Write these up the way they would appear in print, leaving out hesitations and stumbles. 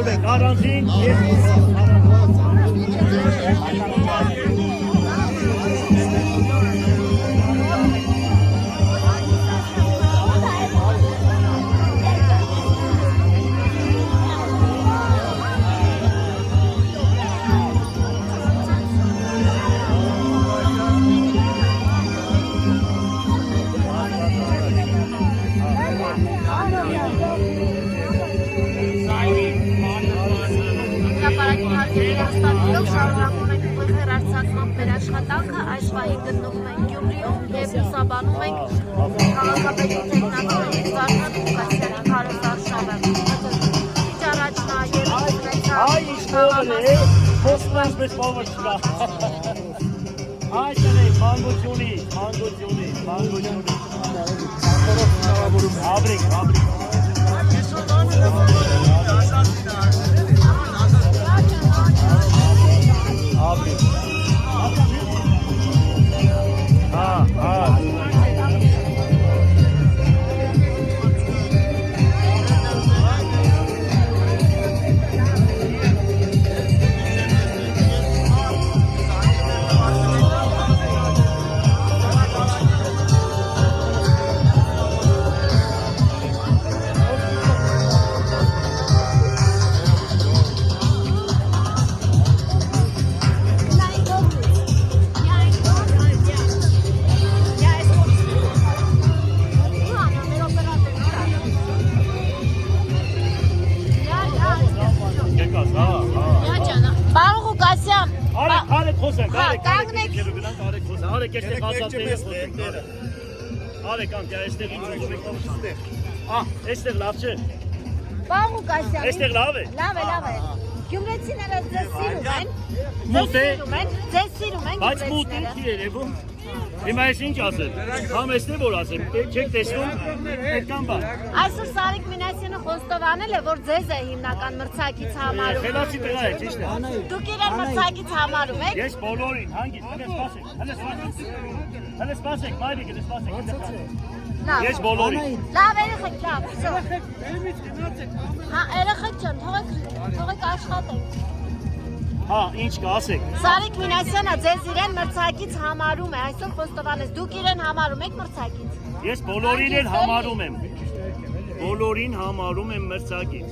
Ալով ենք առանձին աշխատանքը աշխարհի գտնվում ենք Գյումրիում եւ ուսաբանում ենք քաղաքապետի տեխնատորի Վարդան Ղուկասյանի քարոզարշավը։ Ինչ առաջ նա եւ Այ իշտողն է, խոսքնանց մեզ բավար չկա։ Այս է մանգությունի։ Աբրիկ։ Այստեղ լավ չէ։ Պարոն Ղուկասյան։ Այստեղ լավ է։ Լավ է։ Գյումրեցիները ձեզ սիրում են։ Ձեզ սիրում են Բայց մոտ է երևում։ Հիմա ես ինչ ասեմ։ Համ էստեղ որ ասեմ, չեք տեսնում այդքան բան։ Այսօր Սարիկ Մինասյանը խոստովանել է, որ ձեզ է հիմնական մրցակից համարում։ Խելացի տղա է, ճիշտ է։ Դուք իրեն մրցակից համարում եք։ Ես բոլորին հանգիստ, հələ սպասեք, մայրիկ, Ես բոլորին։ Լավ երեխեք, լավ, վсё։ Հա, երեխեք ջան, թողեք աշխատեք։ Հա, ինչ կասեք։ Սարիկ Մինասյանը ձեզ իրեն մրցակից համարում է, այսօր խոստովանեց, դուք իրեն համարում եք մրցակից։ Ես բոլորին էլ համարում եմ։ Բոլորին համարում եմ մրցակից։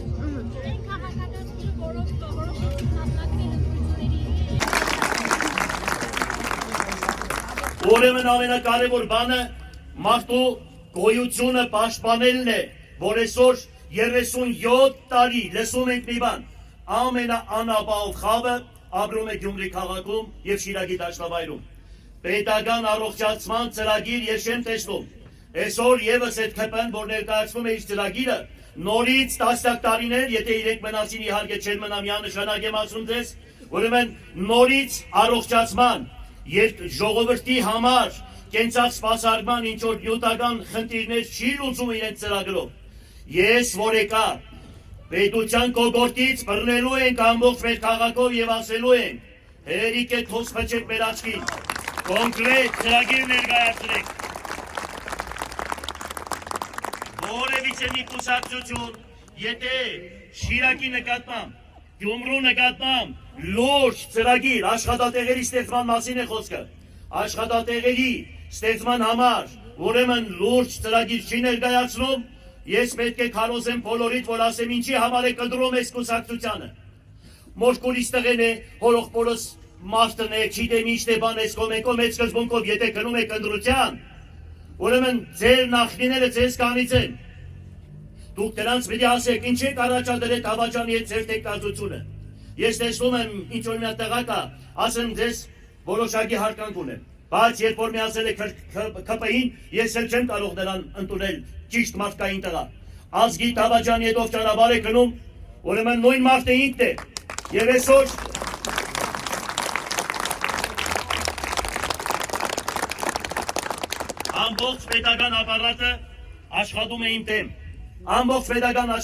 Ուրեմն ամենակարևոր բանը մարդու գոյությունը պաշտպանելն է, որ այսօր 37 տարի լսում ենք մի բան, ամենաանապահով խավը ապրում է Գյումրի քաղաքում եւ Շիրակի դաշտավայրում։ Պետական առողջացման ծրագիր ես չեմ տեսնում։ Այսօր եւս այդ ԿՊ-ն, որ ներկայացնում է իր ծրագիրը, նորից տասնյակ տարիներ, եթե իրենք մնացին իհարկե չեն մնա միանշանակ եմ ասում ձեզ, ուրեմն նորից առողջացման ժողովրդի համար կենցաղ սպասարկման ինչ-որ նյութական խնդիրներ չի լուծում իրենց ծրագրով։ Ես որ եկա պետության կողորտից բռնելու ենք ամբողջ մեր քաղաքով եւ ասելու ենք հերիք է թոս փչեք մեր աչքին, կոնկրետ ծրագիր ներկայացրեք։ Որևիցե մի կուսակցություն, եթե Շիրակի նկատմամբ, Գյումրու նկատմամբ լուրջ ծրագիր աշխատատեղերի ստեղծման մասին է խոսքը, աշխատատեղերի ստեղծման համար, ուրեմն լուրջ ծրագիր չի ներկայացնում, ես պետք է քարոզեմ բոլորիդ, որ ասեմ ինչի համար է կտրում այս կուսակցությանը։ Մոշկուրից տղեն է, հորողբորս մարդն է, չիտեմ ինչ է բան ես կոմեկով, մեծ սկզբունքով, եթե գնում եք ընտրության, ուրեմն ձեր նախնիները ձեզ կանից են։ Դուք դրանց պետք է ասեք, ինչ եք առաջադրել Դավաճանի հետ ձեր տեխնացությունը։ Ես տեսնում եմ ինչ որ մի տղա կա, ասեմ ձեզ որոշակի հարկանք ունեմ, բայց երբ որ միացել եք ԿՊ-ին, ես էլ չեմ կարող նրան ընդունել ճիշտ մարդկային տղա։ Ազգի Դավաճանի հետ ով ճանապարհ է գնում, ուրեմն նույն մարդը ինքն է։ Եվ այսօր ամբողջ պետական ապարատը աշխատում է իմ դեմ։ Ամբողջ պետական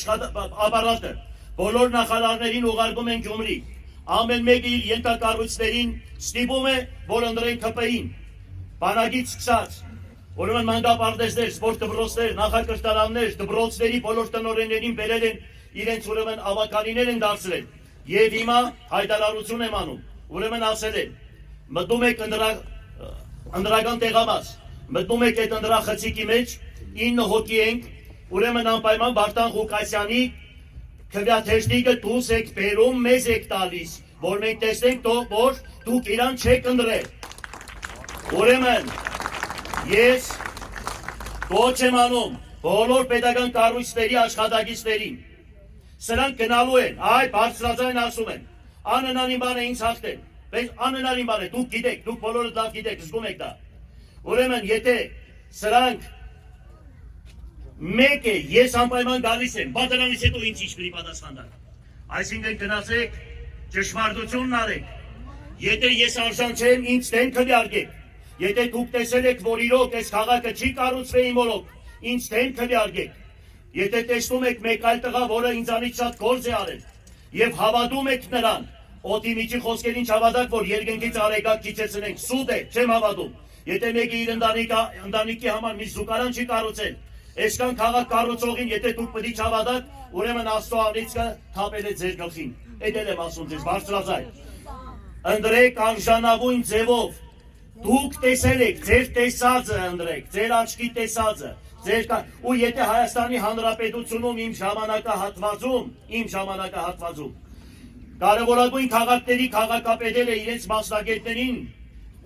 ապարատը բոլոր նախարարներին ուղարկում են Գյումրի։ Ամեն մեկը իր ենթակառույցներին ստիպում է, որ ընտրեն ԿՊ-ին։ Բանակից սկսած, ուրեմն մանկապարտեզներ, սպորտ դպրոցներ, նախակրթարաններ, դպրոցների բոլոր տնօրեններին բերել են իրենց ուրեմն ավականիներ են դարձրել։ Եվ հիմա հայտարարություն եմ անում։ Ուրեմն ասել են, մտնում եք ընդրական տեղամաս, մտնում եք այդ ընդրախցիկի մեջ, 9 հոգի ենք, ուրեմն անպայման Վարդան Ղուկասյանի քվեաթեժնիկը դուրս եք բերում, մեզ եք տալիս, որ մենք տեսնենք, որ դուք իրան չեք ընդրել։ Ուրեմն ես կոչ եմ անում բոլոր պետական կառույցների աշխատակիցներին։ Սրանք գնալու են, այ բարձրաձայն ասում են, անհնարին բան է ինձ հաղթել, բայց անհնարին բան է, դուք գիտեք, դուք բոլորը լավ գիտեք, զգում եք դա։ Ուրեմն եթե սրանք մեկ է, ես անպայման գալիս եմ, բա դրանից հետո ինձ ինչ պիտի պատասխան տալ։ Այսինքն գնացեք, ճշմարտությունն արեք։ Եթե ես արժան չեմ, ինձ դեմ քվեարկեք։ Եթե դուք տեսել եք, որ իրոք այս քաղաքը չի կառուցվի մորոք, ինձ դեմ քվեարկեք։ Եթե տեսնում եք մեկ այլ տղա, որը ինձանից շատ գործ է արել, եւ հավատում եք նրան, օդի միջի խոսքերին չհավատաք, որ երկնքից արեգակ ճիչեցնենք, սուտ է, չեմ հավատում։ Եթե մեկը իր ընտանիքի համար մի զուգարան չի կառուցել, այսքան քաղաք կառուցողին, եթե դուք պետք է չհավատաք, ուրեմն Աստծո անիծքը թափել է ձեր գլխին։ Էդ էլ եմ ասում ձեզ, բարձրաձայն։ Ընտրեք արժանավուն ձևով։ Դուք տեսել եք, ձեր տեսածը ընտրեք, ձեր աչքի տեսածը, ու եթե Հայաստանի Հանրապետությունում իմ ժամանակահատվածում կարևորագույն քաղաքների քաղաքապետերը իրենց մասնագետներին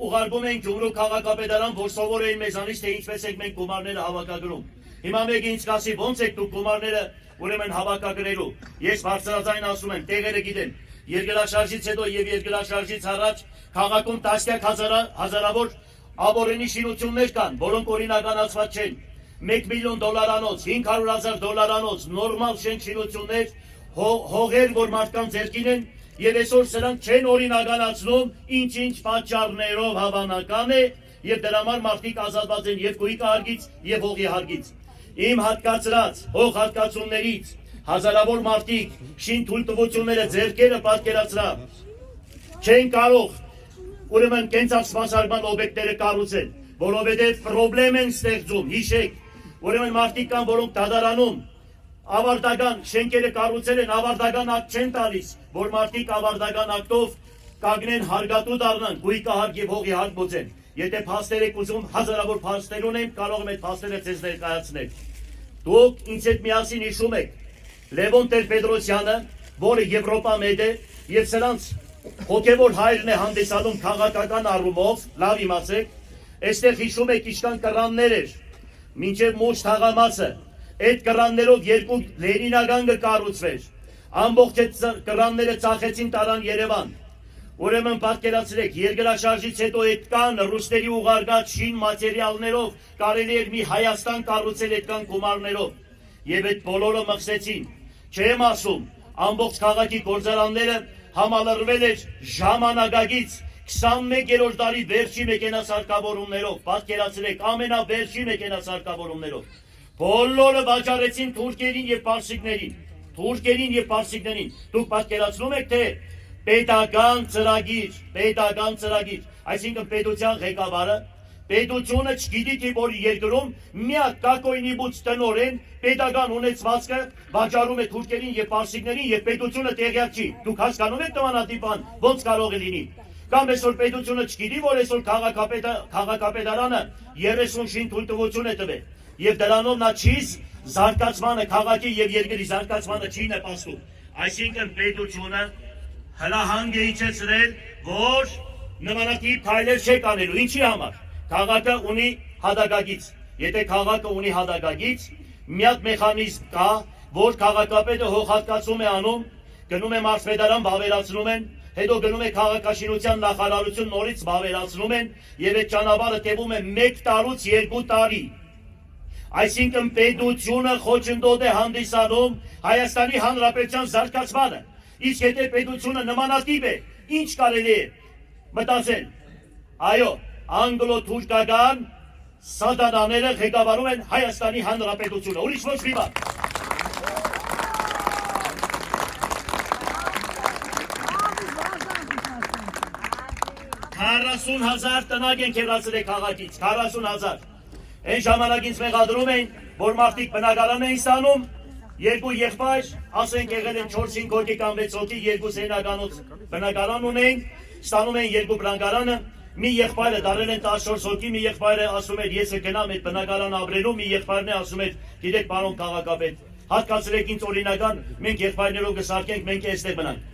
ուղարկում են Գյումրու քաղաքապետարան, որ սովորեին մեզանից, թե ինչպես եք մենք գումարները հավաքագրում։ Հիմա մեկը ինձ կասի, ո՞նց եք դուք գումարները ուրեմն հավաքագրելու։ Ես բարձրաձայն ասում եմ, տեղերը գիտեմ։ Երկրաշարժից հետո եւ երկրաշարժից առաջ քաղաքում տասնյակ հազարավոր աբորենի շինություններ կան, որոնք օրինականացված չեն։ $1 միլիոն, $500,000 նորմալ շենք շինություններ, հողեր, որ մարդկանց ձեռքին են, եւ այսօր սրանք չեն օրինականացնում, ինչ-ինչ պատճառներով հավանական է, եւ դրա համար մարդիկ ազատված են եւ գույքի հարգից եւ հողի հարգից։ Իմ հատկացրած հող հատկացումներից հազարավոր մարդիկ շին թույլտվությունները ձեռքերը պատկերացրավ չեն կարող ուրեմն կենցաղ-սպասարկման օբյեկտները կառուցել, որովհետև պրոբլեմ են ստեղծում, հիշեք, ուրեմն մարդիկ կան, որոնք դատարանում ավարտական շենքերը կառուցել են, ավարտական ակտ չեն տալիս, որ մարդիկ ավարտական ակտով կանգնեն հարգատու դառնան, գույքը հարկ եւ հողի հարկ բուծեն։ Եթե փաստեր եք ուզում, հազարավոր փաստեր ունեմ, կարող եմ այդ փաստերը ձեզ ներկայացնել։ Դուք ինձ հետ միասին հիշում եք Լևոն Տեր-Պետրոսյանը, որը Եվրոպա մեծ է, եւ սրանց հոգևոր հայրն է հանդիսանում քաղաքական առումով, լավ իմացեք, այստեղ հիշում եք ինչքան կռաններ էր, մինչև մուշ թաղամասը, այդ կռաններով երկու Լենինական կառուցվեր, ամբողջ այդ կռանները ծախեցին տարան Երևան։ Ուրեմն պատկերացրեք, երկրաշարժից հետո այդքան ռուսների ուղարկած շին մատերիալներով կարելի էր մի Հայաստան կառուցել այդքան գումարներով, եւ այդ բոլորը մխսեցին։ Չեմ ասում, ամբողջ քաղաքի գործարանները համալրվել էր ժամանակակից 21-րդ դարի վերջի մեքենասարկավորումներով, պատկերացրեք, ամենավերջի մեքենասարկավորումներով։ Բոլորը վաճառեցին թուրքերին եւ պարսիկներին, Դուք պատկերացնում եք, թե պետական ծրագիր, այսինքն պետության ղեկավարը, պետությունը չգիտի, թե որ երկրում միակ կակոյնի բուծ տնօրեն պետական ունեցվածքը վաճառում է թուրքերին եւ պարսիկներին եւ պետությունը տեղյակ չի։ Դուք հասկանում եք նմանատիպ բան ոնց կարող է լինի։ Կամ այսօր պետությունը չգիտի, որ այսօր քաղաքապետարանը 30 շին թույլտվություն է տվել եւ դրանով նա չի զարգացմանը, քաղաքի եւ երկրի զարգացմանը չի նպաստում։ Այսինքն պետությունը հրահանգ է իջեցրել, որ նմանատիպ քայլեր չեք անելու։ Ինչի համար։ Քաղաքը ունի հադագագից։ Եթե քաղաքը ունի հադագագից, մի հատ մեխանիզմ կա, որ քաղաքապետը հողհատկացում է անում, գնում է մարզպետարան, վավերացնում են, հետո գնում է քաղաքաշինության նախարարություն, նորից վավերացնում են, եւ այդ ճանապարհը տևում է 1 տարուց 2 տարի։ Այսինքն պետությունը խոչընդոտ է հանդիսանում Հայաստանի Հանրապետության զարգացմանը։ Իսկ եթե պետությունը նմանատիպ է, ինչ կարելի է մտածել։ Այո, անգլո-թուրքական սատանաները ղեկավարում են Հայաստանի Հանրապետությունը, ուրիշ ոչ մի բան։ Քառասուն հազար տնակ են քերացրել քաղաքից, 40,000։ Այն ժամանակ ինձ մեղադրում էին, որ մարդիկ բնակարան էին ստանում, երկու եղբայր, ասենք եղել են 4-5 հոգի կամ 6 հոգի, երկու սենականոց բնակարան ունենք, ստանում են երկու բնակարանը, մի եղբայրը դարել են 14 հոգի, մի եղբայրը ասում էր ես կգնամ այդ բնակարան ապրելու, մի եղբայրն է ասում էր գիտեք պարոն քաղաքապետ, հատկացրեք ինձ օրինական, մենք եղբայրներով կսարքենք, մենք այստեղ մնանք։